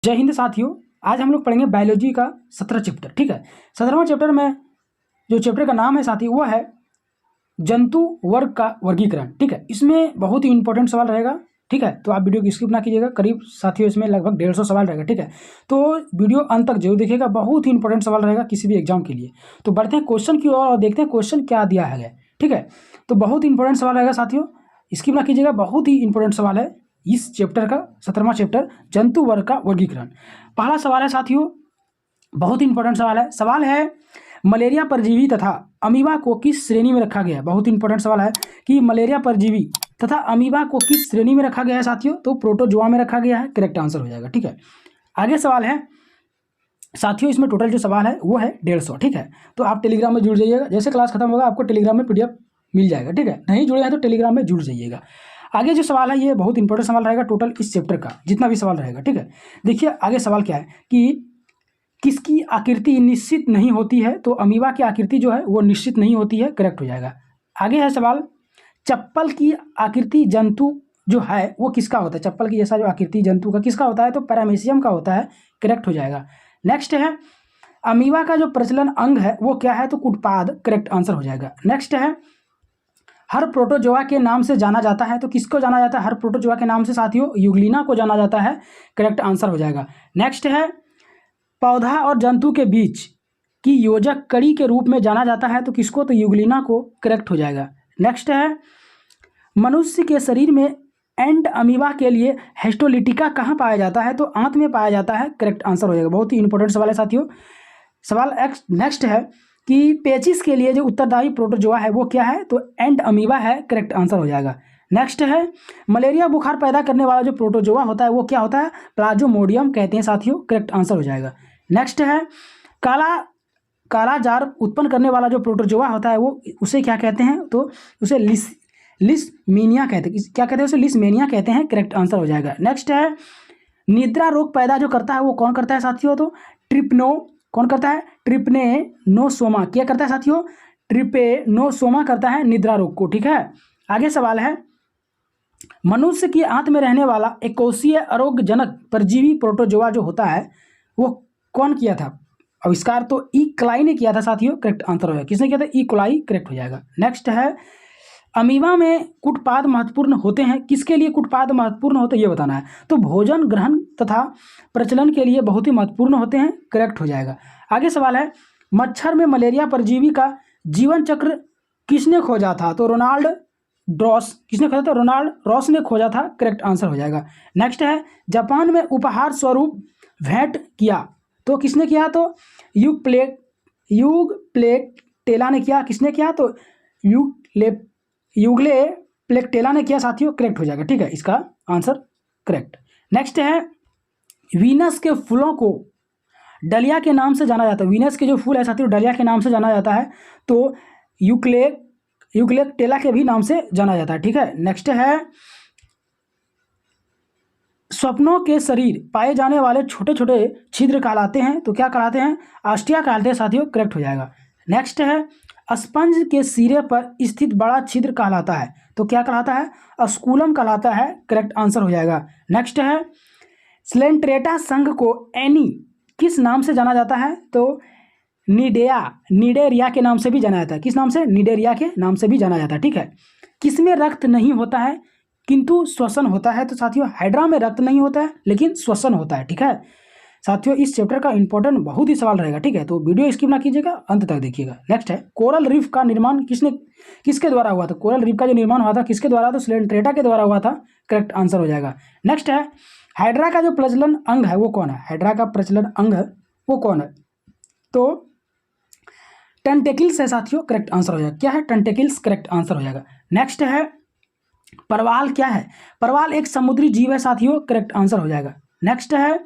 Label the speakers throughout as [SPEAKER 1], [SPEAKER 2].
[SPEAKER 1] जय हिंद साथियों। आज हम लोग पढ़ेंगे बायोलॉजी का 17 चैप्टर। ठीक है, 17वां चैप्टर में जो चैप्टर का नाम है साथी वो है जंतु वर्ग का वर्गीकरण। ठीक है, इसमें बहुत ही इंपॉर्टेंट सवाल रहेगा। ठीक है, तो आप वीडियो की स्किप ना कीजिएगा। करीब साथियों इसमें लगभग 150 सवाल रहेगा। ठीक है, तो वीडियो अंत तक जरूर देखिएगा, बहुत ही इंपॉर्टेंट सवाल रहेगा किसी भी एग्जाम के लिए। तो बढ़ते हैं क्वेश्चन की ओर और देखते हैं क्वेश्चन क्या दिया है। ठीक है, तो बहुत ही इंपॉर्टेंट सवाल रहेगा साथियों, स्किप ना कीजिएगा। बहुत ही इंपॉर्टेंट सवाल है इस चैप्टर का, 17वां चैप्टर जंतु वर्ग का वर्गीकरण। पहला सवाल है साथियों, बहुत ही इंपॉर्टेंट सवाल है मलेरिया परजीवी तथा अमीबा को किस श्रेणी में रखा गया है। बहुत इंपॉर्टेंट सवाल है कि मलेरिया परजीवी तथा अमीबा को किस श्रेणी में रखा गया है साथियों, तो प्रोटोजोआ में रखा गया है। करेक्ट आंसर हो जाएगा। ठीक है, आगे सवाल है साथियों, इसमें टोटल जो सवाल है वो है 150। ठीक है, तो आप टेलीग्राम में जुड़ जाइएगा। जैसे क्लास खत्म होगा आपको टेलीग्राम में PDF मिल जाएगा। ठीक है, नहीं जुड़े हैं तो टेलीग्राम में जुड़ जाइएगा। आगे जो सवाल है ये बहुत इंपॉर्टेंट सवाल रहेगा टोटल इस चैप्टर का, जितना भी सवाल रहेगा। ठीक है, देखिए आगे सवाल क्या है कि किसकी आकृति निश्चित नहीं होती है, तो अमीबा की आकृति जो है वो निश्चित नहीं होती है। करेक्ट हो जाएगा। आगे है सवाल, चप्पल की आकृति जंतु जो है वो किसका होता है। चप्पल की जैसा जो आकृति जंतु का किसका होता है, तो पैरामीशियम का होता है। करेक्ट हो जाएगा। नेक्स्ट है अमीबा का जो प्रचलन अंग है वो क्या है, तो कुटपाद। करेक्ट आंसर हो जाएगा। नेक्स्ट है हर प्रोटोजोआ के नाम से जाना जाता है, तो किसको जाना जाता है हर प्रोटोजोआ के नाम से साथियों, यूग्लिना को जाना जाता है। करेक्ट आंसर हो जाएगा। नेक्स्ट है पौधा और जंतु के बीच की योजक कड़ी के रूप में जाना जाता है, तो किसको, तो यूग्लिना को। करेक्ट हो जाएगा। नेक्स्ट है मनुष्य के शरीर में एंड अमीबा के लिए हिस्टोलिटिका कहाँ पाया जाता है, तो आंत में पाया जाता है। करेक्ट आंसर हो जाएगा। बहुत ही इंपॉर्टेंट सवाल है साथियों। सवाल नेक्स्ट है कि पेचिस के लिए जो उत्तरदायी प्रोटोजोआ है वो क्या है, तो एंड अमीबा है। करेक्ट आंसर हो जाएगा। नेक्स्ट है मलेरिया बुखार पैदा करने वाला जो प्रोटोजोआ होता है वो क्या होता है, प्लाज्मोडियम कहते हैं साथियों। करेक्ट आंसर हो जाएगा। नेक्स्ट है काला जार उत्पन्न करने वाला जो प्रोटोजोआ होता है वो उसे क्या कहते हैं, तो उसे लिस्मेनिया कहते हैं। क्या कहते हैं उसे, लिस्मेनिया कहते हैं। करेक्ट आंसर हो जाएगा। नेक्स्ट है निद्रा रोग पैदा जो करता है वो कौन करता है साथियों, तो कौन करता है, ट्रिप्नेनोसोमा। क्या करता है साथियों, ट्रिपेनोसोमा करता है निद्रा रोग को। ठीक है, आगे सवाल है मनुष्य की आंत में रहने वाला एकोशीय अरोगजनक परजीवी प्रोटोजोआ जो होता है वो कौन किया था आविष्कार, तो ई कोलाई ने किया था साथियों। करेक्ट आंसर हो जाएगा। किसने किया था, ई कोलाई। करेक्ट हो जाएगा। नेक्स्ट है अमीबा में कुटपाद महत्वपूर्ण होते हैं, किसके लिए कुटपाद महत्वपूर्ण होते हैं ये बताना है, तो भोजन ग्रहण तथा प्रचलन के लिए बहुत ही महत्वपूर्ण होते हैं। करेक्ट हो जाएगा। आगे सवाल है मच्छर में मलेरिया परजीवी का जीवन चक्र किसने खोजा था, तो रोनाल्ड ड्रॉस। किसने खोजा था, रोनाल्ड रॉस ने खोजा था। करेक्ट आंसर हो जाएगा। नेक्स्ट है जापान में उपहार स्वरूप भेंट किया, तो किसने किया, तो यूगप्लेक्टेला ने किया। किसने किया, तो यूगले प्लेक्टेला ने किया साथियों। करेक्ट हो जाएगा। ठीक है, इसका आंसर करेक्ट। नेक्स्ट है वीनस के फूलों को डलिया के नाम से जाना जाता है। वीनस के जो फूल है साथियों डलिया के नाम से जाना जाता है, तो यूग्लेक्टेला के भी नाम से जाना जाता है। ठीक है, नेक्स्ट है स्वप्नों के शरीर पाए जाने वाले छोटे छोटे छिद्र कहलाते हैं, तो क्या कहलाते हैं, आस्टिया कहलाते हैं साथियों। करेक्ट हो जाएगा। नेक्स्ट है स्पंज के सिरे पर स्थित बड़ा छिद्र कहलाता है, तो क्या कहलाता है, अस्कुलम कहलाता है। करेक्ट आंसर हो जाएगा। नेक्स्ट है स्लेंट्रेटा संघ को एनी किस नाम से जाना जाता है, तो निडेरिया के नाम से भी जाना जाता है। किस नाम से, निडेरिया के नाम से भी जाना जाता है। ठीक है, किसमें रक्त नहीं होता है किंतु श्वसन होता है, तो साथियों हाइड्रा में रक्त नहीं होता है लेकिन श्वसन होता है। ठीक है साथियों, इस चैप्टर का इंपॉर्टेंट बहुत ही सवाल रहेगा। ठीक है, तो वीडियो स्किप ना कीजिएगा, अंत तक देखिएगा। नेक्स्ट है कोरल रीफ का निर्माण किसके द्वारा हुआ था, कोरल रीफ का जो निर्माण हुआ था किसके द्वारा, तो स्लेंट्रेटा के द्वारा हुआ था। करेक्ट आंसर हो जाएगा। नेक्स्ट है हाइड्रा का जो प्रजनन अंग है वो कौन है, हाइड्रा का प्रजनन अंग है वो कौन है, तो टेंटेकिल्स है साथियों। करेक्ट आंसर हो जाएगा। क्या है, टेंटेकिल्स। करेक्ट आंसर हो जाएगा। नेक्स्ट है परवाल क्या है, परवाल एक समुद्री जीव है साथियों। करेक्ट आंसर हो जाएगा। नेक्स्ट है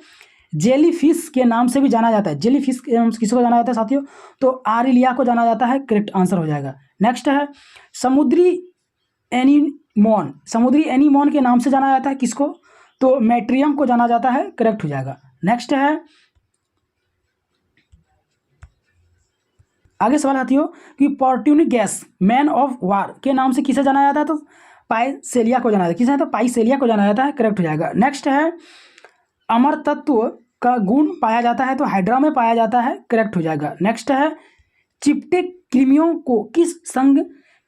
[SPEAKER 1] जेलीफिश के नाम से भी जाना जाता है, जेलीफिश के नाम से किसको जाना जाता है साथियों, तो आरिलिया को जाना जाता है। करेक्ट आंसर हो जाएगा। नेक्स्ट है समुद्री एनीमोन के नाम से जाना जाता है किसको, तो मैट्रियम को जाना जाता है। करेक्ट हो जाएगा। नेक्स्ट है आगे सवाल साथियों कि पोर्ट्यूनिक गैस मैन ऑफ वार के नाम से किसे जाना जाता है, तो पाइसेलिया को जाना जाता है। किसे, तो पाइसेलिया को जाना जाता है। करेक्ट हो जाएगा। नेक्स्ट है अमर तत्व का गुण पाया जाता है तो हाइड्रा में पाया जाता है, करेक्ट हो जाएगा। नेक्स्ट है चिपटे कृमियों को किस संघ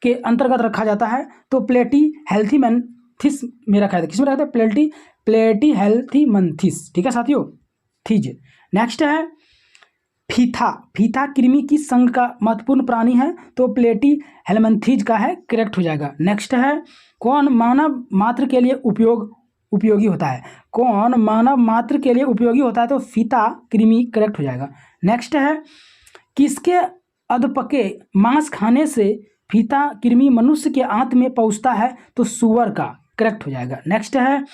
[SPEAKER 1] के अंतर्गत रखा जाता है तो प्लेटी हेल्थीमैंथिस में रखा जाता है। किसमें रखा जाता है? प्लेटी हेल्थीमैंथिस, ठीक है साथियों, थीज। नेक्स्ट है फीथा कृमि किस संघ का महत्वपूर्ण प्राणी है तो प्लेटी हेल्मंथीज का है, करेक्ट हो जाएगा। नेक्स्ट है कौन मानव मात्र के लिए उपयोगी होता है? कौन मानव मात्र के लिए उपयोगी होता है तो फीता कृमि, करेक्ट हो जाएगा। नेक्स्ट है किसके अधपके मांस खाने से फीता कृमि मनुष्य के आंत में पहुंचता है तो सूअर का, करेक्ट हो जाएगा। नेक्स्ट है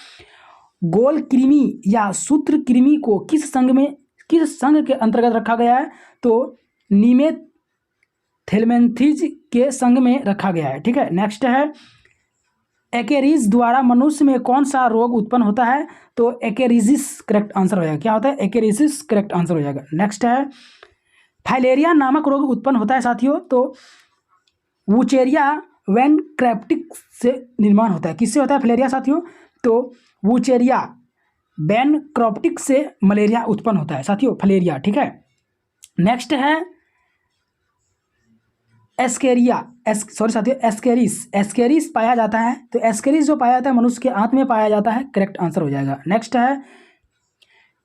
[SPEAKER 1] गोल कृमि या सूत्र कृमि को किस संघ के अंतर्गत रखा गया है तो नीमेथेल्मेंथीज के संघ में रखा गया है, ठीक है। नेक्स्ट है एकेरीज द्वारा मनुष्य में कौन सा रोग उत्पन्न होता है तो एकेरिजिस, करेक्ट आंसर हो जाएगा। क्या होता है? एकेरिजिस, करेक्ट आंसर हो जाएगा। नेक्स्ट है फाइलेरिया नामक रोग उत्पन्न होता है साथियों तो वुचेरिया वैनक्रैप्टिक से निर्माण होता है। किससे होता है फाइलेरिया साथियों? तो वुचेरिया वैनक्रैप्टिक से मलेरिया उत्पन्न होता है साथियों, फाइलेरिया, ठीक है। नेक्स्ट है एस्केरिस पाया जाता है तो एस्केरिस जो पाया जाता है मनुष्य के आंत में पाया जाता है, करेक्ट आंसर हो जाएगा। नेक्स्ट है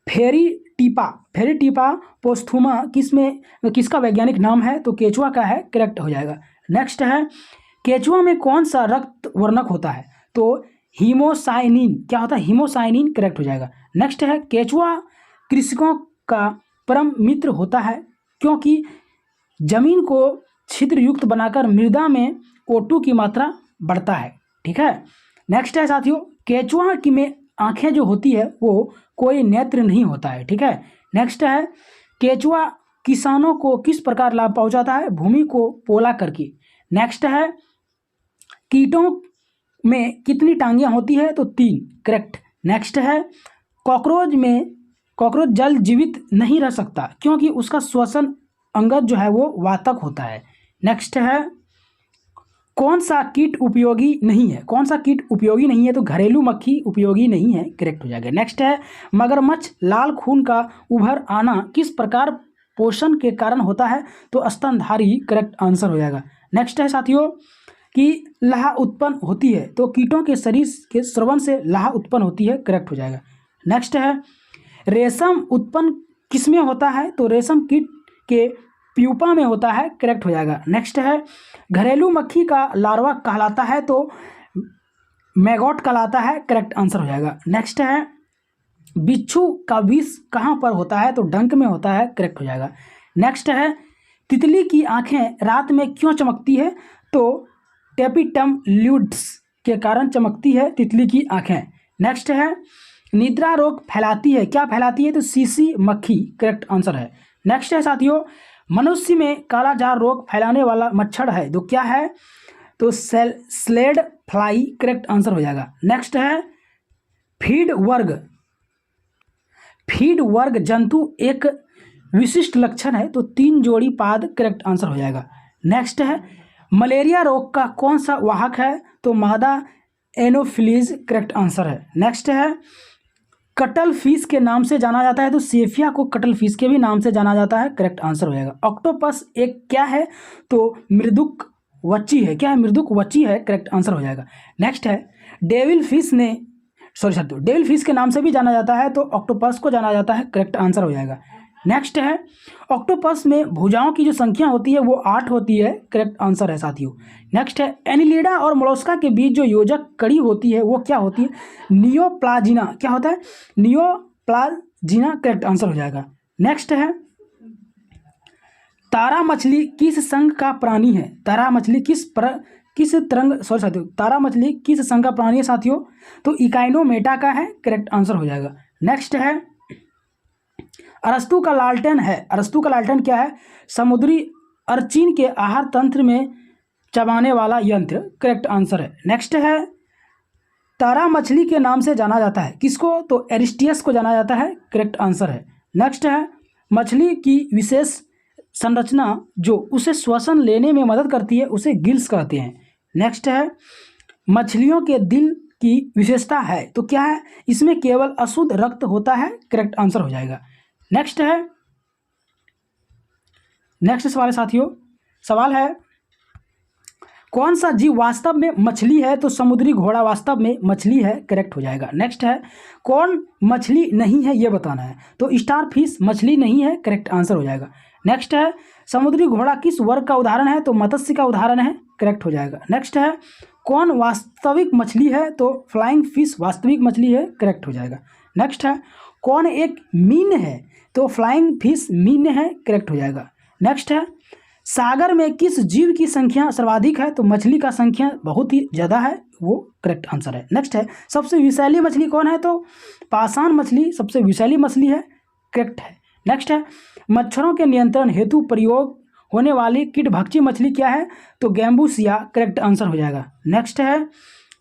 [SPEAKER 1] फेरीटीपा पोस्थुमा किसका वैज्ञानिक नाम है तो केचुआ का है, करेक्ट हो जाएगा। नेक्स्ट है केचुआ में कौन सा रक्त वर्णक होता है तो हीमोसाइनिन, क्या होता है? हीमोसाइनिन, करेक्ट हो जाएगा। नेक्स्ट है केचुआ कृषकों का परम मित्र होता है क्योंकि जमीन को छिद्र युक्त बनाकर मृदा में O2 की मात्रा बढ़ता है, ठीक है। नेक्स्ट है साथियों केचुआ की में आंखें जो होती है वो कोई नेत्र नहीं होता है, ठीक है। नेक्स्ट है केचुआ किसानों को किस प्रकार लाभ पहुंचाता है? भूमि को पोला करके। नेक्स्ट है कीटों में कितनी टांगियां होती है तो 3, करेक्ट। नेक्स्ट है कॉकरोच जल जीवित नहीं रह सकता क्योंकि उसका श्वसन अंगद जो है वो वातक होता है। नेक्स्ट है कौन सा कीट उपयोगी नहीं है? कौन सा कीट उपयोगी नहीं है तो घरेलू मक्खी उपयोगी नहीं है, करेक्ट हो जाएगा। नेक्स्ट है मगरमच्छ लाल खून का उभर आना किस प्रकार पोषण के कारण होता है तो स्तनधारी, करेक्ट आंसर हो जाएगा। नेक्स्ट है साथियों कि लाह उत्पन्न होती है तो कीटों के शरीर के स्रवन से लाह उत्पन्न होती है, करेक्ट हो जाएगा। नेक्स्ट है रेशम उत्पन्न किसमें होता है तो रेशम कीट के प्यूपा में होता है, करेक्ट हो जाएगा। नेक्स्ट है घरेलू मक्खी का लार्वा कहलाता है तो मैगोट कहलाता है, करेक्ट आंसर हो जाएगा। नेक्स्ट है बिच्छू का विष कहाँ पर होता है तो डंक में होता है, करेक्ट हो जाएगा। नेक्स्ट है तितली की आंखें रात में क्यों चमकती है तो टेपिटम ल्यूड्स के कारण चमकती है तितली की आंखें। नेक्स्ट है निद्रा रोग फैलाती है, क्या फैलाती है तो सीसी मक्खी, करेक्ट आंसर है। नेक्स्ट है साथियों मनुष्य में कालाजार रोग फैलाने वाला मच्छर है तो क्या है तो स्लेड फ्लाई, करेक्ट आंसर हो जाएगा। नेक्स्ट है फीड वर्ग जंतु एक विशिष्ट लक्षण है तो 3 जोड़ी पाद, करेक्ट आंसर हो जाएगा। नेक्स्ट है मलेरिया रोग का कौन सा वाहक है तो मादा एनोफिलीज, करेक्ट आंसर है। नेक्स्ट है कटल फिश के नाम से जाना जाता है तो सेफिया को कटल फिश के भी नाम से जाना जाता है, करेक्ट आंसर हो जाएगा। ऑक्टोपस एक क्या है तो मृदुकवची है, क्या है? मृदुकवची है, करेक्ट आंसर हो जाएगा। नेक्स्ट है डेविल फिश के नाम से भी जाना जाता है तो ऑक्टोपस को जाना जाता है, करेक्ट आंसर हो जाएगा। नेक्स्ट है ऑक्टोपस में भुजाओं की जो संख्या होती है वो 8 होती है, करेक्ट आंसर है साथियों। नेक्स्ट है एनिलिडा और मोलस्का के बीच जो योजक कड़ी होती है वो क्या होती है नियोप्लाजिना, क्या होता है नियोप्लाजिना, करेक्ट आंसर हो जाएगा। नेक्स्ट है तारा मछली किस संघ का प्राणी है? तारा मछली तारा मछली किस संघ का प्राणी है साथियों तो इकाइनोमेटा का है, करेक्ट आंसर हो जाएगा। नेक्स्ट है अरस्तु का लालटेन है, अरस्तु का लालटेन क्या है? समुद्री अर्चिन के आहार तंत्र में चबाने वाला यंत्र, करेक्ट आंसर है। नेक्स्ट है तारा मछली के नाम से जाना जाता है किसको तो एरिस्टियस को जाना जाता है, करेक्ट आंसर है। नेक्स्ट है मछली की विशेष संरचना जो उसे श्वसन लेने में मदद करती है उसे गिल्स कहते हैं। नेक्स्ट है मछलियों के दिल की विशेषता है तो क्या है, इसमें केवल अशुद्ध रक्त होता है, करेक्ट आंसर हो जाएगा। नेक्स्ट सवाल है साथियों, सवाल है कौन सा जीव वास्तव में मछली है, तो समुद्री घोड़ा वास्तव में मछली है, करेक्ट हो जाएगा। नेक्स्ट है कौन मछली नहीं है ये बताना है, तो स्टार फिश मछली नहीं है, करेक्ट आंसर हो जाएगा। नेक्स्ट है समुद्री घोड़ा किस वर्ग का उदाहरण है, तो मत्स्य का उदाहरण है, करेक्ट हो जाएगा। नेक्स्ट है कौन वास्तविक मछली है, तो फ्लाइंग फिश वास्तविक मछली है, करेक्ट हो जाएगा। नेक्स्ट है कौन एक मीन है, तो फ्लाइंग फिश मीन है, करेक्ट हो जाएगा। नेक्स्ट है सागर में किस जीव की संख्या सर्वाधिक है, तो मछली का संख्या बहुत ही ज़्यादा है, वो करेक्ट आंसर है। नेक्स्ट है सबसे विषैली मछली कौन है, तो पाषाण मछली सबसे विषैली मछली है, करेक्ट है। नेक्स्ट है मच्छरों के नियंत्रण हेतु प्रयोग होने वाली कीटभक्षी मछली क्या है, तो गैम्बूसिया, करेक्ट आंसर हो जाएगा। नेक्स्ट है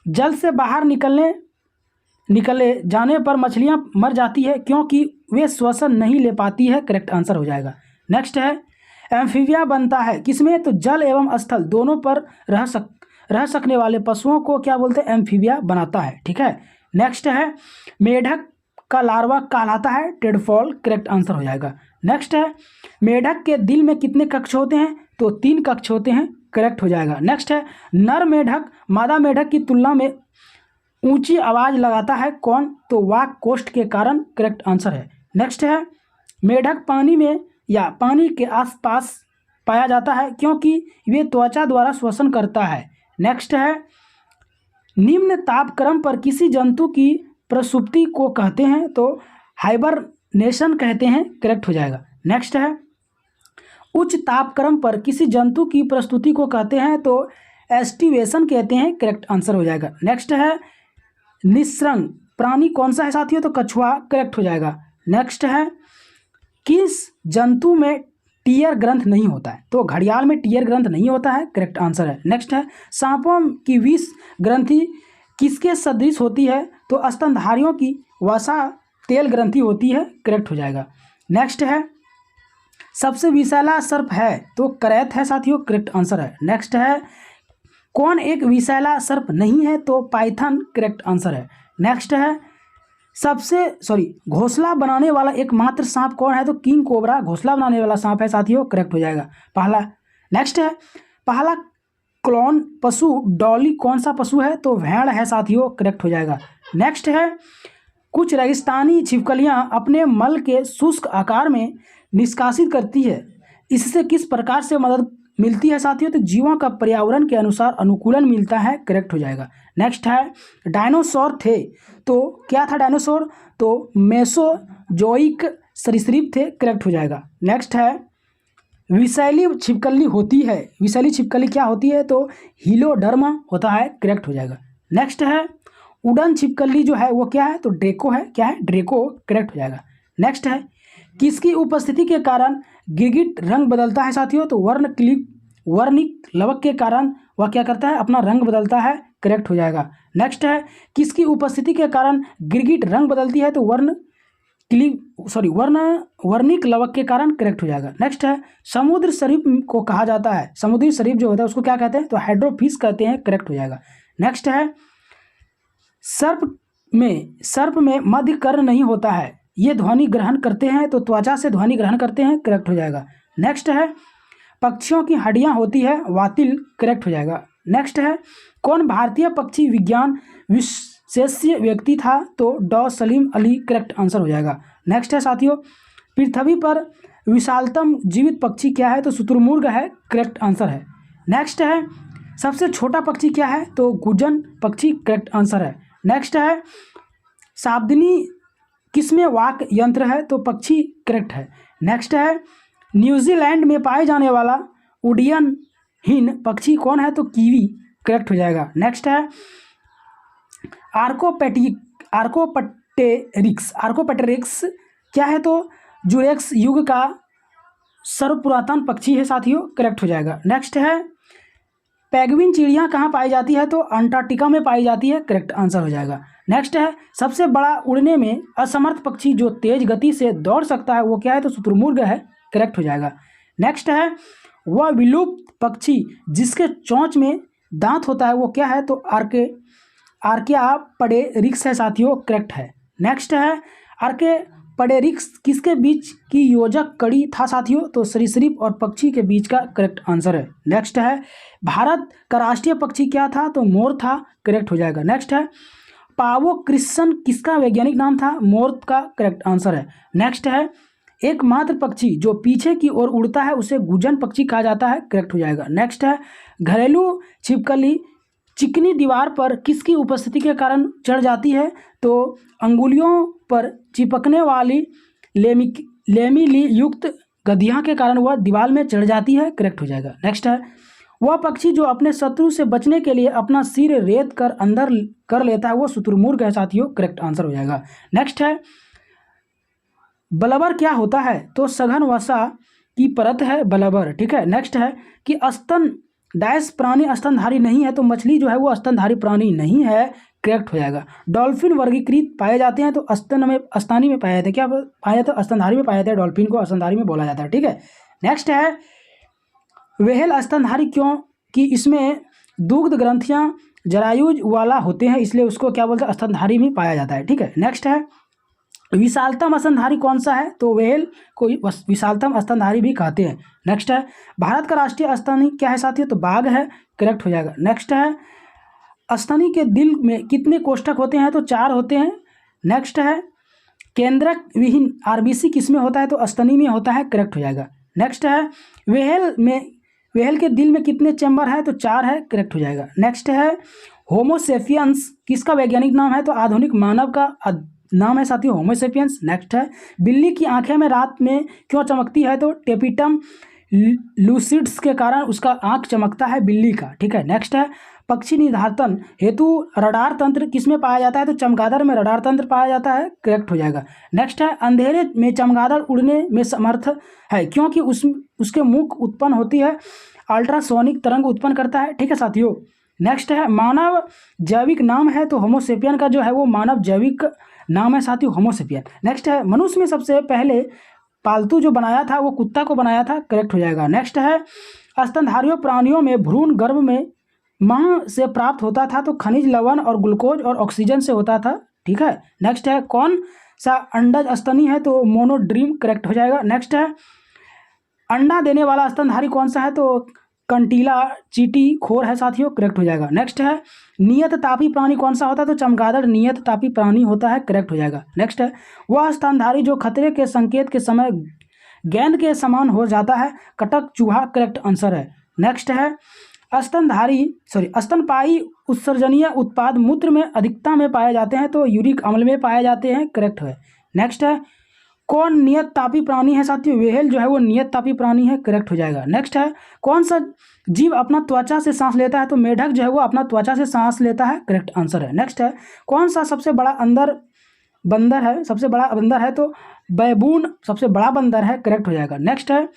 [SPEAKER 1] जल से बाहर निकले जाने पर मछलियां मर जाती है क्योंकि वे श्वसन नहीं ले पाती है, करेक्ट आंसर हो जाएगा। नेक्स्ट है एम्फीबिया बनता है किसमें, तो जल एवं स्थल दोनों पर रह सकने वाले पशुओं को क्या बोलते हैं, एम्फीबिया बनाता है, ठीक है। नेक्स्ट है मेढक का लार्वा कहलाता है टेडफॉल, करेक्ट आंसर हो जाएगा। नेक्स्ट है मेढक के दिल में कितने कक्ष होते हैं, तो 3 कक्ष होते हैं, करेक्ट हो जाएगा। नेक्स्ट है नर मेढक मादा मेढक की तुलना में ऊंची आवाज़ लगाता है कौन, तो वाक कोष्ठ के कारण, करेक्ट आंसर है। नेक्स्ट है मेढक पानी में या पानी के आसपास पाया जाता है क्योंकि वे त्वचा द्वारा श्वसन करता है। नेक्स्ट है निम्न तापक्रम पर किसी जंतु की प्रसुप्ति को कहते हैं, तो हाइबरनेशन कहते हैं, करेक्ट हो जाएगा। नेक्स्ट है उच्च तापक्रम पर किसी जंतु की प्रस्तुति को कहते हैं, तो एस्टिवेशन कहते हैं, करेक्ट आंसर हो जाएगा। नेक्स्ट है निःसृंग प्राणी कौन सा है साथियों, तो कछुआ, करेक्ट हो जाएगा। नेक्स्ट है किस जंतु में टीयर ग्रंथ नहीं होता है, तो घड़ियाल में टीयर ग्रंथ नहीं होता है, करेक्ट आंसर है। नेक्स्ट है सांपों की विष ग्रंथि किसके सदृश होती है, तो स्तनधारियों की वसा तेल ग्रंथि होती है, करेक्ट हो जाएगा। नेक्स्ट है सबसे विषैला सर्प है, तो करैत है साथियों, करेक्ट आंसर है। नेक्स्ट है कौन एक विषैला सर्प नहीं है, तो पाइथन, करेक्ट आंसर है। नेक्स्ट है घोंसला बनाने वाला एकमात्र सांप कौन है, तो किंग कोबरा घोंसला बनाने वाला सांप है साथियों, करेक्ट हो जाएगा पहला। नेक्स्ट है पहला क्लोन पशु डॉली कौन सा पशु है, तो भेड़ है साथियों, करेक्ट हो जाएगा। नेक्स्ट है कुछ रेगिस्तानी छिपकलियां अपने मल के शुष्क आकार में निष्कासित करती है, इससे किस प्रकार से मदद मिलती है साथियों, तो जीवों का पर्यावरण के अनुसार अनुकूलन मिलता है, करेक्ट हो जाएगा। नेक्स्ट है डायनासोर थे, तो क्या था डायनासोर, तो मेसोजोइक सरीसृप थे, करेक्ट हो जाएगा। नेक्स्ट है विषैली छिपकली होती है, विषैली छिपकली क्या होती है, तो हीलोडर्मा होता है, करेक्ट हो जाएगा। नेक्स्ट है उड़न छिपकली जो है वो क्या है, तो ड्रेको है, क्या है ड्रेको, करेक्ट हो जाएगा। नेक्स्ट है किसकी उपस्थिति के कारण गिरगिट रंग बदलता है साथियों, तो वर्णिक लवक के कारण वह क्या करता है, अपना रंग बदलता है, करेक्ट हो जाएगा। नेक्स्ट है किसकी उपस्थिति के कारण गिरगिट रंग बदलती है, तो वर्णिक लवक के कारण, करेक्ट हो जाएगा। नेक्स्ट है समुद्र सरीप को कहा जाता है, समुद्री सरीप जो होता है उसको क्या कहते हैं, तो हाइड्रोफिश कहते हैं, करेक्ट हो जाएगा। नेक्स्ट है सर्प में मध्य कर्ण नहीं होता है, ये ध्वनि ग्रहण करते हैं, तो त्वचा से ध्वनि ग्रहण करते हैं, करेक्ट हो जाएगा। नेक्स्ट है पक्षियों की हड्डियां होती है वातिल, करेक्ट हो जाएगा। नेक्स्ट है कौन भारतीय पक्षी विज्ञान विशेषज्ञ व्यक्ति था, तो डॉ सलीम अली, करेक्ट आंसर हो जाएगा। नेक्स्ट है साथियों पृथ्वी पर विशालतम जीवित पक्षी क्या है, तो शुतुरमुर्ग है, करेक्ट आंसर है। नेक्स्ट है सबसे छोटा पक्षी क्या है, तो गुजन पक्षी, करेक्ट आंसर है। नेक्स्ट है शाब्दिनी किसमें वाक यंत्र है, तो पक्षी, करेक्ट है। नेक्स्ट है न्यूजीलैंड में पाए जाने वाला उड्डयनहीन पक्षी कौन है, तो कीवी, करेक्ट हो जाएगा। नेक्स्ट है आर्कोपेटेरिक्स क्या है, तो जुरेक्स युग का सर्वपुरातन पक्षी है साथियों, करेक्ट हो जाएगा। नेक्स्ट है पेंगुइन चिड़िया कहाँ पाई जाती है, तो अंटार्कटिका में पाई जाती है, करेक्ट आंसर हो जाएगा। नेक्स्ट है सबसे बड़ा उड़ने में असमर्थ पक्षी जो तेज गति से दौड़ सकता है वो क्या है, तो शुतुरमुर्ग है, करेक्ट हो जाएगा। नेक्स्ट है वह विलुप्त पक्षी जिसके चोंच में दांत होता है वो क्या है, तो आर्कियापटेरिक्स है साथियों, करेक्ट है। नेक्स्ट है आर्कियापटेरिक्स किसके बीच की योजक कड़ी था साथियों, तो सरीसृप और पक्षी के बीच का करेक्ट आंसर है। नेक्स्ट है भारत का राष्ट्रीय पक्षी क्या था, तो मोर था, करेक्ट हो जाएगा। नेक्स्ट है पावो क्रिस्सन किसका वैज्ञानिक नाम था, मोर का करेक्ट आंसर है। नेक्स्ट है एकमात्र पक्षी जो पीछे की ओर उड़ता है उसे गुजन पक्षी कहा जाता है, करेक्ट हो जाएगा। नेक्स्ट है घरेलू छिपकली चिकनी दीवार पर किसकी उपस्थिति के कारण चढ़ जाती है, तो अंगुलियों पर चिपकने वाली लेमिली युक्त गधिया के कारण वह दीवार में चढ़ जाती है, करेक्ट हो जाएगा। नेक्स्ट है वह पक्षी जो अपने शत्रु से बचने के लिए अपना सिर रेत कर अंदर कर लेता है वो शुतुरमुर्ग है साथियों, करेक्ट आंसर हो जाएगा। नेक्स्ट है बलबर क्या होता है, तो सघन वसा की परत है बलबर, ठीक है। नेक्स्ट है कि स्तन डैश प्राणी स्तनधारी नहीं है, तो मछली जो है वो स्तनधारी प्राणी नहीं है, करेक्ट हो जाएगा। डॉल्फिन वर्गीकृत पाए जाते हैं तो स्तनी में पाए जाते हैं, क्या पाए जाते हैं, स्तनधारी में पाए जाते हैं, डॉल्फिन को स्तनधारी में बोला जाता है, ठीक है। नेक्स्ट है व्हेल स्तनधारी क्यों कि इसमें दुग्ध ग्रंथियां जरायुज वाला होते हैं इसलिए उसको क्या बोलते हैं, स्तनधारी में पाया जाता है, ठीक है। नेक्स्ट है विशालतम स्तनधारी कौन सा है, तो व्हेल को विशालतम स्तनधारी भी कहते हैं। नेक्स्ट है भारत का राष्ट्रीय स्तनी क्या है साथियों, तो बाघ है, करेक्ट हो जाएगा। नेक्स्ट है स्तनी के दिल में कितने कोष्ठक होते हैं, तो 4 होते हैं। नेक्स्ट है केंद्रक विहीन आरबीसी किसमें होता है, तो स्तनी में होता है, करेक्ट हो जाएगा। नेक्स्ट है व्हेल के दिल में कितने चैम्बर है, तो 4 है, करेक्ट हो जाएगा। नेक्स्ट है होमोसेपियंस किसका वैज्ञानिक नाम है, तो आधुनिक मानव का नाम है साथियों होमोसेपियंस। नेक्स्ट है बिल्ली की आंखें में रात में क्यों चमकती है, तो टेपिटम लूसिड्स के कारण उसका आंख चमकता है बिल्ली का, ठीक है। नेक्स्ट है पक्षी निर्धारण हेतु रडार तंत्र किसमें पाया जाता है, तो चमगादड़ में रडार तंत्र पाया जाता है, करेक्ट हो जाएगा। नेक्स्ट है अंधेरे में चमगादड़ उड़ने में समर्थ है क्योंकि उसके मुख उत्पन्न होती है अल्ट्रासोनिक तरंग उत्पन्न करता है, ठीक है साथियों। नेक्स्ट है मानव जैविक नाम है, तो होमोसेपियन का जो है वो मानव जैविक नाम है साथियों होमोसेपियन। नेक्स्ट है मनुष्य में सबसे पहले पालतू जो बनाया था वो कुत्ता को बनाया था, करेक्ट हो जाएगा। नेक्स्ट है स्तनधारी प्राणियों में भ्रूण गर्भ में मां से प्राप्त होता था, तो खनिज लवण और ग्लूकोज और ऑक्सीजन से होता था, ठीक है। नेक्स्ट है कौन सा अंडज स्तनी है, तो मोनोड्रीम, करेक्ट हो जाएगा। नेक्स्ट है अंडा देने वाला स्तनधारी कौन सा है, तो कंटीला चीटी खोर है साथियों, करेक्ट हो जाएगा। नेक्स्ट है नियत तापी प्राणी कौन सा होता है, तो चमगादड़ नियत तापी प्राणी होता है, करेक्ट हो जाएगा। नेक्स्ट है वह स्तनधारी जो खतरे के संकेत के समय गेंद के समान हो जाता है, कटक चूहा, करेक्ट आंसर है। नेक्स्ट है स्तनपायी उत्सर्जनीय उत्पाद मूत्र में अधिकता में पाए जाते हैं, तो यूरिक अम्ल में पाए जाते हैं, करेक्ट है। नेक्स्ट है कौन नियत तापी प्राणी है साथियों, व्हेल जो है वो नियत तापी प्राणी है, करेक्ट हो जाएगा। नेक्स्ट है कौन सा जीव अपना त्वचा से सांस लेता है, तो मेढक जो है वो अपना त्वचा से सांस लेता है, करेक्ट आंसर है। नेक्स्ट है कौन सा सबसे बड़ा बंदर है, तो बैबून सबसे बड़ा बंदर है, करेक्ट हो जाएगा। नेक्स्ट है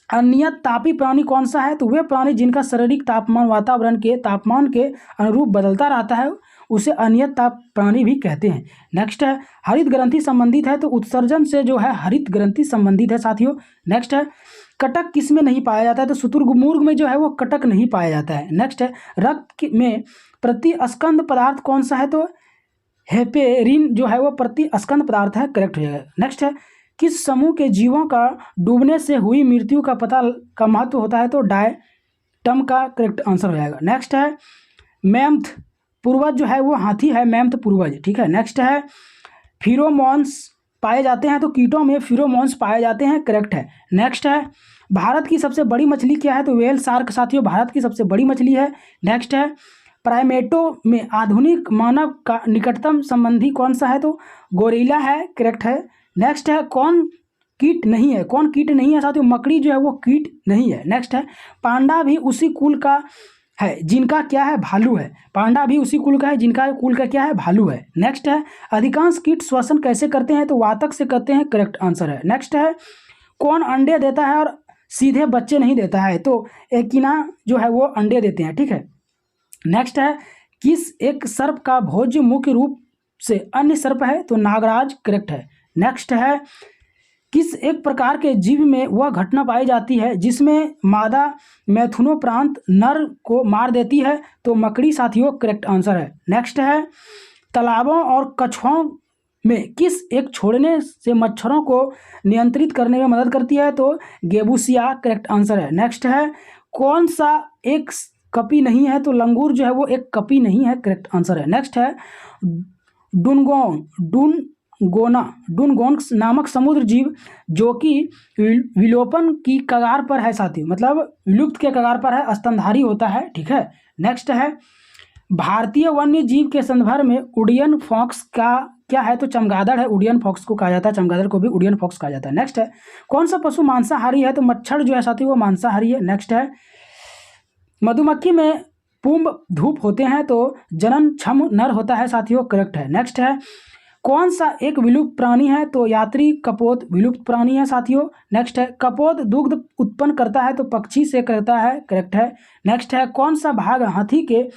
[SPEAKER 1] अनियत तापी प्राणी कौन सा है, तो वे प्राणी जिनका शारीरिक तापमान वातावरण के तापमान के अनुरूप बदलता रहता है उसे अनियत ताप प्राणी भी कहते हैं। नेक्स्ट है हरित ग्रंथि संबंधित है, तो उत्सर्जन से जो है हरित ग्रंथि संबंधित है साथियों। नेक्स्ट है कटक किस में नहीं पाया जाता है, तो शुतुरमुर्ग में जो है वो कटक नहीं पाया जाता है। नेक्स्ट है रक्त में प्रतिस्कंद पदार्थ कौन सा है, तो हेपेरिन जो है वो प्रतिस्कंद पदार्थ है, करेक्ट हो जाएगा। नेक्स्ट है किस समूह के जीवों का डूबने से हुई मृत्यु का पता का महत्व होता है, तो डायटम का करेक्ट आंसर हो जाएगा। नेक्स्ट है मैमथ पूर्वज जो है वो हाथी है, मैमथ पूर्वज, ठीक है। नेक्स्ट है फिरोमोन्स पाए जाते हैं, तो कीटों में फिरोमोन्स पाए जाते हैं, करेक्ट है। नेक्स्ट है भारत की सबसे बड़ी मछली क्या है, तो व्हेल शार्क साथियों भारत की सबसे बड़ी मछली है। नेक्स्ट है प्राइमेटो में आधुनिक मानव का निकटतम संबंधी कौन सा है, तो गोरिल्ला है, करेक्ट है। नेक्स्ट है कौन कीट नहीं है साथियों, मकड़ी जो है वो कीट नहीं है। नेक्स्ट है पांडा भी उसी कुल का है जिनका क्या है, भालू है, पांडा भी उसी कुल का है जिनका कुल का क्या है, भालू है। नेक्स्ट है अधिकांश कीट श्वसन कैसे करते हैं, तो वातक से करते हैं, करेक्ट आंसर है। नेक्स्ट है कौन अंडे देता है और सीधे बच्चे नहीं देता है, तो एकिना जो है वो अंडे देते हैं, ठीक है। नेक्स्ट है किस एक सर्प का भोज्य मुख्य रूप से अन्य सर्प है, तो नागराज, करेक्ट है। नेक्स्ट है किस एक प्रकार के जीव में वह घटना पाई जाती है जिसमें मादा मैथुनोपरांत नर को मार देती है? तो मकड़ी साथियों करेक्ट आंसर है। नेक्स्ट है, तालाबों और कछुओं में किस एक छोड़ने से मच्छरों को नियंत्रित करने में मदद करती है? तो गेबूसिया करेक्ट आंसर है। नेक्स्ट है, कौन सा एक कपी नहीं है? तो लंगूर जो है वो एक कपी नहीं है, करेक्ट आंसर है। नेक्स्ट है, डुनगोन नामक समुद्र जीव जो कि विलोपन की कगार पर है साथियों, मतलब विलुप्त के कगार पर है, स्तनधारी होता है, ठीक है। नेक्स्ट है, भारतीय वन्य जीव के संदर्भ में उडियन फॉक्स का क्या है? तो चमगादड़ है, उडियन फॉक्स को कहा जाता है, चमगादड़ को भी उडियन फॉक्स कहा जाता है। नेक्स्ट है, कौन सा पशु मांसाहारी है? तो मच्छर जो है साथियों वो मांसाहारी है। नेक्स्ट है, मधुमक्खी में पुंब धूप होते हैं तो जननक्षम नर होता है साथियों, करेक्ट है। नेक्स्ट है, कौन सा एक विलुप्त प्राणी है? तो यात्री कपोत विलुप्त प्राणी है साथियों। नेक्स्ट है, कपोत दुग्ध उत्पन्न करता है तो पक्षी से करता है, करेक्ट है। नेक्स्ट है, कौन सा भाग हाथी के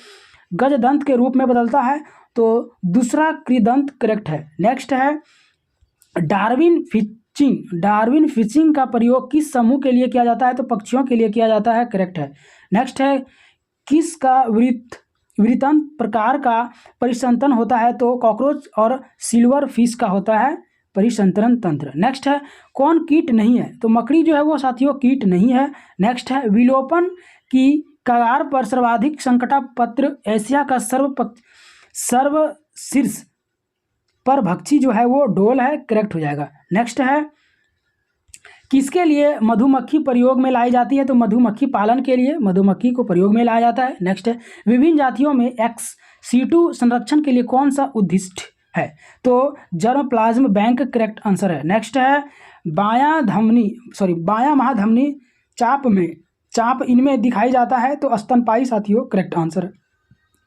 [SPEAKER 1] गजदंत के रूप में बदलता है? तो दूसरा कृदंत, करेक्ट है। नेक्स्ट है, डार्विन फिशिंग का प्रयोग किस समूह के लिए किया जाता है? तो पक्षियों के लिए किया जाता है, करेक्ट है। नेक्स्ट है, किसका वृत्तांत प्रकार का परिसंतरण होता है? तो कॉकरोच और सिल्वर फिश का होता है परिसंतरण तंत्र। नेक्स्ट है, कौन कीट नहीं है? तो मकड़ी जो है वो साथियों कीट नहीं है। नेक्स्ट है, विलोपन की कगार पर सर्वाधिक संकटापत्र एशिया का सर्वशीर्ष पर भक्षी जो है वो डोल है, करेक्ट हो जाएगा। नेक्स्ट है, किसके लिए मधुमक्खी प्रयोग में लाई जाती है? तो मधुमक्खी पालन के लिए मधुमक्खी को प्रयोग में लाया जाता है। नेक्स्ट है, विभिन्न जातियों में एक्स-सीटू संरक्षण के लिए कौन सा उद्दिष्ट है? तो जर्मप्लाज्म बैंक, करेक्ट आंसर है। नेक्स्ट है, बायां महाधमनी चाप इनमें दिखाई जाता है तो स्तनपायी साथियों, करेक्ट आंसर है।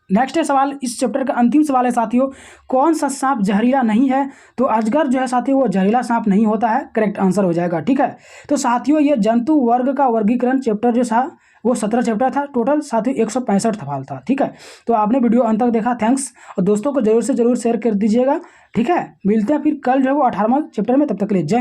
[SPEAKER 1] नेक्स्ट है सवाल, इस चैप्टर का अंतिम सवाल है साथियों, कौन सा सांप जहरीला नहीं है? तो अजगर जो है साथियों वो जहरीला सांप नहीं होता है, करेक्ट आंसर हो जाएगा, ठीक है। तो साथियों ये जंतु वर्ग का वर्गीकरण चैप्टर जो था वो 17 चैप्टर था, टोटल साथियों 165 सवाल था, ठीक है। तो आपने वीडियो अंत तक देखा, थैंक्स, और दोस्तों को जरूर से जरूर शेयर कर दीजिएगा, ठीक है। मिलते हैं फिर कल जो है वो 18वां चैप्टर में, तब तक के लिए जय।